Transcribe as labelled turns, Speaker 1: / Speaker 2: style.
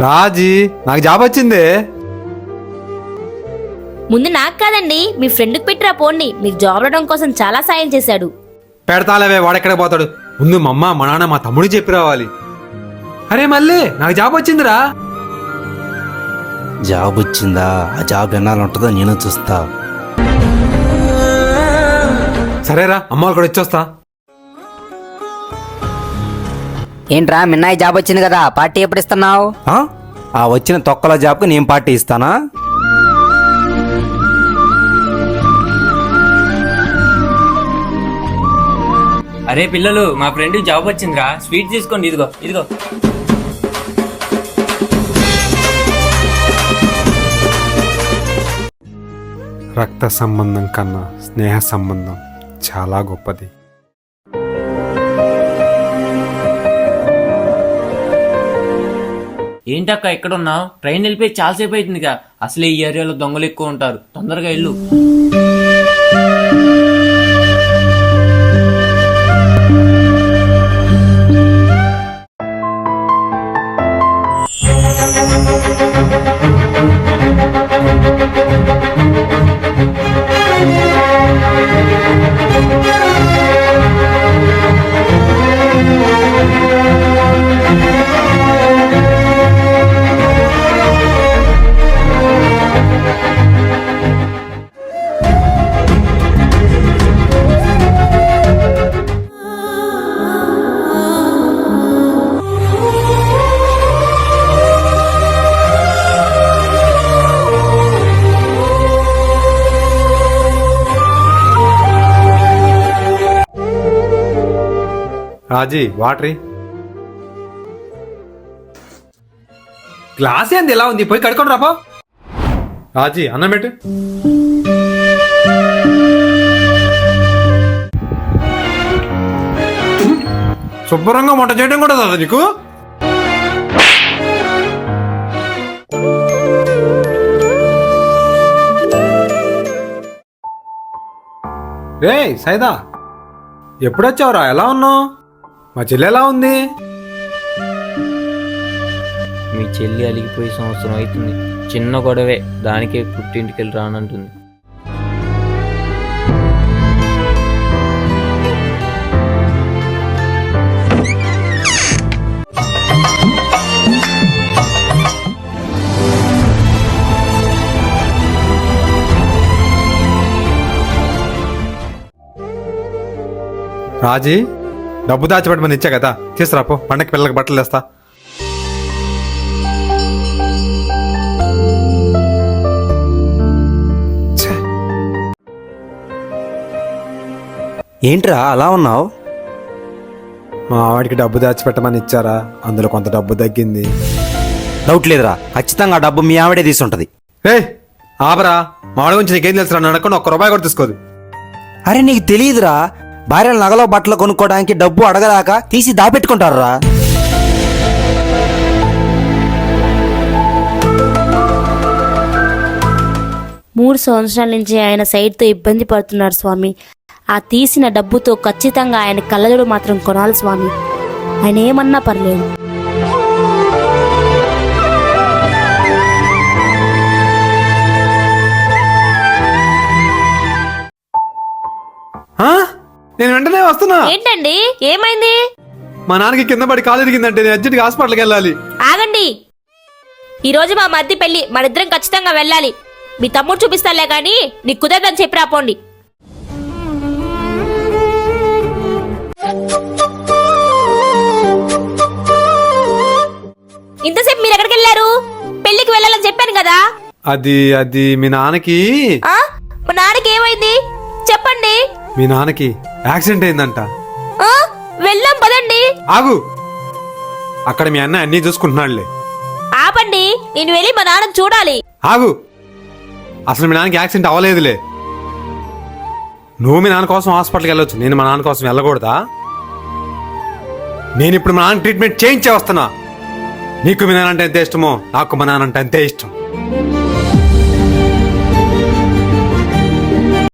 Speaker 1: రాజీ, నాకు జాబ్ వచ్చింది.
Speaker 2: ముందు నాకు కాదండి, మీ ఫ్రెండ్కి పెట్టిరా పోండి. మీకు జాబ్ రావడం కోసం చాలా సాయం చేశాడు.
Speaker 1: పెడతాలేవే, వాడెక్కడ పోతాడు. ముందు మా అమ్మ మా నాన్న మా తమ్ముడికి చెప్పి రావాలి. అరే మళ్ళీ నాకు జాబ్ వచ్చిందిరా.
Speaker 3: జాబ్ వచ్చిందా? ఆ జాబ్ ఎన్నాళ్ళు ఉంటుందో నేను చూస్తా.
Speaker 1: సరేరా, అమ్మ వాళ్ళు కూడా ఇచ్చొస్తా.
Speaker 4: ఏంట్రా మిన్నాయి జాబ్ వచ్చింది కదా, పార్టీ ఎప్పుడు ఇస్తున్నావు?
Speaker 3: ఆ వచ్చిన తొక్కల జాబ్కి నేను పార్టీ ఇస్తానా?
Speaker 5: అరే పిల్లలు, మా ఫ్రెండ్ జాబ్ వచ్చిందిరా, స్వీట్ తీసుకోండి. ఇదిగో ఇదిగో.
Speaker 1: రక్త సంబంధం కన్నా స్నేహ సంబంధం చాలా గొప్పది.
Speaker 5: ఏంటక్క ఎక్కడ ఉన్నావు? ట్రైన్ వెళ్ళిపోయి చాలాసేపు అవుతుందిగా. అసలే ఈ ఏరియాలో దొంగలు ఎక్కువ ఉంటారు, తొందరగా వెళ్ళు.
Speaker 1: రాజీ, వాటరీ గ్లాస్ ఏంది ఎలా ఉంది? పోయి కడుకొని రాపో. రాజీ, అన్నం పెట్టు. శుభ్రంగా వంట చేయడం కూడా రాదా నీకు? రే సైదా, ఎప్పుడొచ్చావురా? ఎలా ఉన్నావు? మా చెల్లి ఎలా ఉంది?
Speaker 5: మీ చెల్లి అలిగిపోయి సంవత్సరం అవుతుంది. చిన్న గొడవే, దానికే పుట్టింటికి వెళ్ళి రానంటుంది.
Speaker 1: రాజీ, డబ్బు దాచిపెట్టమని ఇచ్చా కదా, తీసుకురాపో. పండగకి పిల్లలకి బట్టలు వేస్తా.
Speaker 3: ఏంట్రా అలా ఉన్నావు?
Speaker 1: మా ఆవిడికి డబ్బు దాచిపెట్టమని ఇచ్చారా, అందులో కొంత డబ్బు తగ్గింది.
Speaker 3: డౌట్ లేదురా, ఖచ్చితంగా ఆ డబ్బు మీ ఆవిడే తీసుంటది.
Speaker 1: ఏ ఆబరా, మా ఆవిడ గురించి నీకేం తెలుసురా? నడకుండా ఒక్క రూపాయి కూడా తీసుకోదు.
Speaker 3: అరే నీకు తెలియదురా, భార్యల నగలో బట్టలు కొనుక్కోవడానికి డబ్బు అడగదాకా తీసి దాపెట్టుకుంటారా?
Speaker 2: మూడు సంవత్సరాల నుంచి ఆయన సైడ్తో ఇబ్బంది పడుతున్నారు స్వామి. ఆ తీసిన డబ్బుతో ఖచ్చితంగా ఆయన కళ్ళజోడు మాత్రం కొనాలి స్వామి. ఆయన ఏమన్నా పర్లేదు.
Speaker 1: నేను వెంటనే వస్తున్నా.
Speaker 2: ఏంటండి, ఏమైంది?
Speaker 1: మా నాన్నకి కింద పడి కాలు ఎరిగిందంటే నేను అర్జెంట్గా హాస్పిటల్కి వెళ్ళాలి.
Speaker 2: ఆగండి, ఈ రోజు మా మధ్య పెళ్లి, మనిద్దరం ఖచ్చితంగా వెళ్ళాలి. మీ తమ్ముడు చూపిస్తాలే గాని నీకు కుదరదని చెప్పి రాపోండి. ఇంతసేపు మీరు ఎక్కడికి వెళ్ళారు? పెళ్లికి వెళ్ళాలని చెప్పాను కదా.
Speaker 1: అది మీ నాన్నకి.
Speaker 2: మా నాన్నకి ఏమైంది చెప్పండి.
Speaker 1: మీ నాన్నకి యాక్సిడెంట్ అయిందంట.
Speaker 2: వెళ్ళాం పదండి.
Speaker 1: ఆగు, అక్కడ మీ అన్న అన్నీ చూసుకుంటున్నాడులే.
Speaker 2: ఆపండి, నేను వెళ్ళి మా నాన్న చూడాలి.
Speaker 1: ఆగు, అసలు మీ నాన్నకి యాక్సిడెంట్ అవ్వలేదులే. నువ్వు మీ నాన్న కోసం హాస్పిటల్కి వెళ్ళొచ్చు, నేను మా నాన్న కోసం వెళ్ళకూడదా? నేను ఇప్పుడు మా నాన్న ట్రీట్మెంట్ చేయించే వస్తున్నా. నీకు మీ నాన్న అంటే ఎంత ఇష్టమో నాకు మా నాన్న అంటే అంతే ఇష్టం.